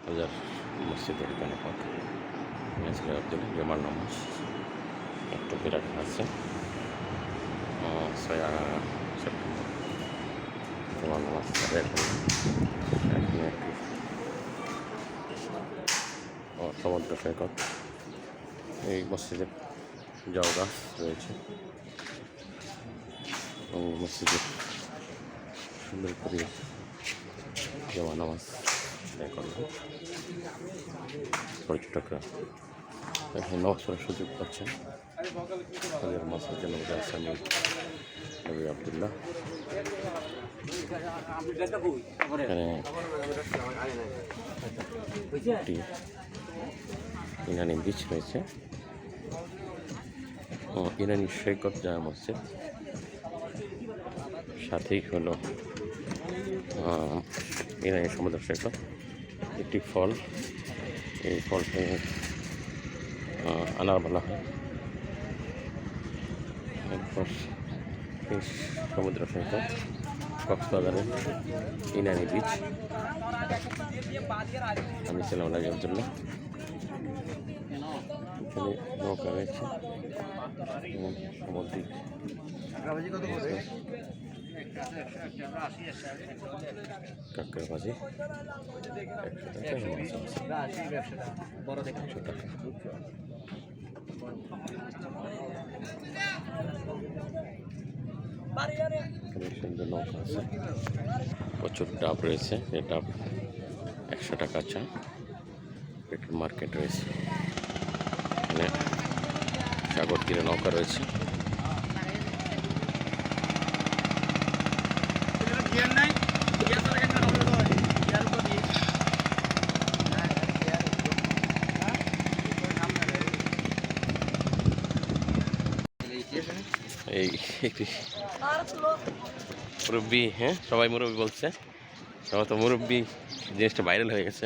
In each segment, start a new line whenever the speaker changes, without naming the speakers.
হাজার মসজিদের জনপদ আব্দুল জমার নামাজ একটু বিরাট আছে 6 সেপ্টেম্বর জমার নামাজ আদায় করলাম। এখানে একটি সমুদ্র সৈকত, এই মসজিদের জল গাছ রয়েছে এবং মসজিদের সুন্দর পরিবেশ জমা নামাজ আদায় করলাম। পর্যটকরা এখানে নামাজ পড়ার সুযোগ পাচ্ছেন। তাদের মসজিদের নবী আসামি নবী আবদুল্লাহ এখানে একটি ইরানি বিচ রয়েছে, ইরানি সৈকত জামে মসজিদ, সাথেই হলো ইরানি সমুদ্র সৈকত। একটি ফল, এই ফলটাকে আনার বলা হয়। এরপর এই সমুদ্র সৈকত কক্সবাজারের ইনানি বিচ। আমি ছিলাম নবী আবদুল্লাহ। এখানে নৌকা রয়েছে এবং সামুদ্রিক কাঁকড়া ভাজি 100 টাকা। এখানে সুন্দর নৌকা আছে, প্রচুর ডাব রয়েছে। এই ডাব 100 টাকা চা। পেট্রোল মার্কেট রয়েছে, এখানে সাগর তীরে নৌকা রয়েছে। এই একটি মুরব্বী, হ্যাঁ সবাই মুরব্বী বলছে, সবাই তো মুরব্বী জিনিসটা ভাইরাল হয়ে গেছে।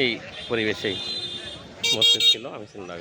এই পরিবেশেই মসজিদ ছিল, আমি ছিলাম।